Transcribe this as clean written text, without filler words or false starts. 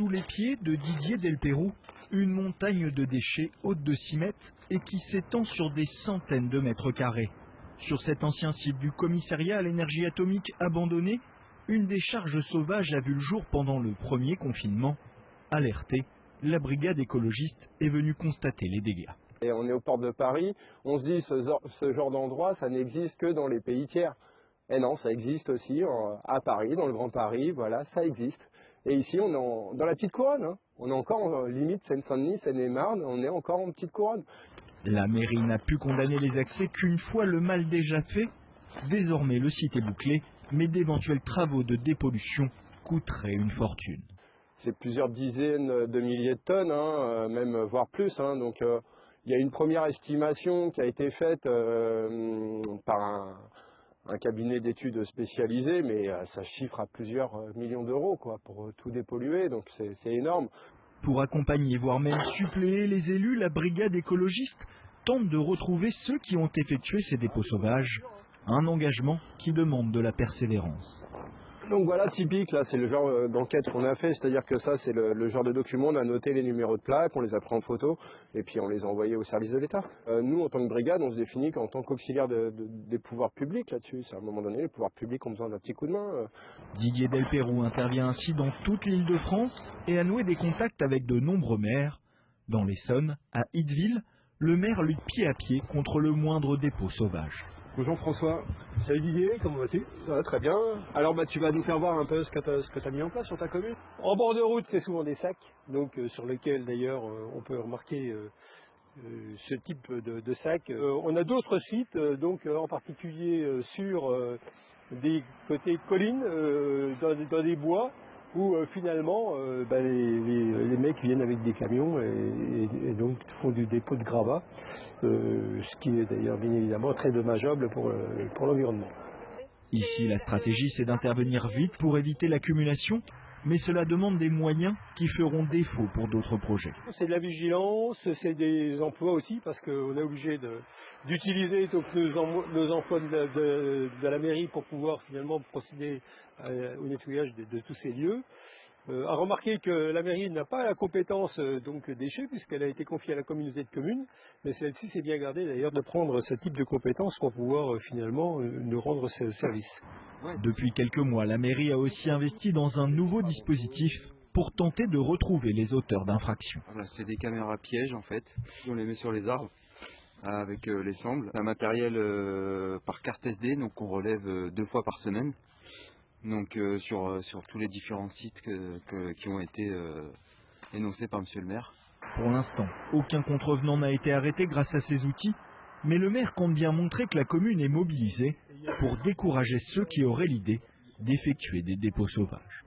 Sous les pieds de Didier Delperroux, une montagne de déchets haute de 6 mètres et qui s'étend sur des centaines de mètres carrés. Sur cet ancien site du commissariat à l'énergie atomique abandonné, une décharge sauvage a vu le jour pendant le premier confinement. Alertée, la brigade écologiste est venue constater les dégâts. Et on est aux portes de Paris, on se dit ce genre d'endroit, ça n'existe que dans les pays tiers. Et non, ça existe aussi à Paris, dans le Grand Paris, voilà, ça existe. Et ici, on est dans la petite couronne, hein. On est encore en limite Seine-Saint-Denis, Seine-et-Marne, on est encore en petite couronne. La mairie n'a pu condamner les accès qu'une fois le mal déjà fait. Désormais, le site est bouclé, mais d'éventuels travaux de dépollution coûteraient une fortune. C'est plusieurs dizaines de milliers de tonnes, hein, même voire plus. Hein, donc il y a une première estimation qui a été faite par un cabinet d'études spécialisé, mais ça chiffre à plusieurs millions d'euros pour tout dépolluer, donc c'est énorme. Pour accompagner, voire même suppléer les élus, la brigade écologiste tente de retrouver ceux qui ont effectué ces dépôts sauvages. Un engagement qui demande de la persévérance. Donc voilà, typique, là c'est le genre d'enquête qu'on a fait, c'est-à-dire que ça c'est le genre de document, on a noté les numéros de plaques, on les a pris en photo et puis on les a envoyés au service de l'État. Nous en tant que brigade, on se définit qu'en tant qu'auxiliaire des pouvoirs publics là-dessus. À un moment donné, les pouvoirs publics ont besoin d'un petit coup de main. Didier Delperroux intervient ainsi dans toute l'Île-de-France et a noué des contacts avec de nombreux maires. Dans l'Essonne, à Itteville, le maire lutte pied à pied contre le moindre dépôt sauvage. Jean-François, salut Didier, comment vas-tu? Très bien. Alors tu vas nous faire voir un peu ce que tu as mis en place sur ta commune. En bord de route, c'est souvent des sacs, donc sur lesquels d'ailleurs on peut remarquer ce type de sacs. On a d'autres sites, donc en particulier sur des côtés collines, dans des bois, où finalement les mecs viennent avec des camions et donc font du dépôt de gravat, ce qui est d'ailleurs bien évidemment très dommageable pour l'environnement. Ici, la stratégie, c'est d'intervenir vite pour éviter l'accumulation, mais cela demande des moyens qui feront défaut pour d'autres projets. C'est de la vigilance, c'est des emplois aussi, parce qu'on est obligé d'utiliser nos emplois de la mairie pour pouvoir finalement procéder au nettoyage de tous ces lieux. À remarquer que la mairie n'a pas la compétence donc déchets, puisqu'elle a été confiée à la communauté de communes, mais celle-ci s'est bien gardée d'ailleurs de prendre ce type de compétences pour pouvoir finalement nous rendre ce service. Depuis quelques mois, la mairie a aussi investi dans un nouveau dispositif pour tenter de retrouver les auteurs d'infractions. Voilà, c'est des caméras pièges en fait, on les met sur les arbres avec les sangles. Un matériel par carte SD, donc on relève 2 fois par semaine. Donc sur tous les différents sites qui ont été énoncés par monsieur le maire. Pour l'instant, aucun contrevenant n'a été arrêté grâce à ces outils, mais le maire compte bien montrer que la commune est mobilisée pour décourager ceux qui auraient l'idée d'effectuer des dépôts sauvages.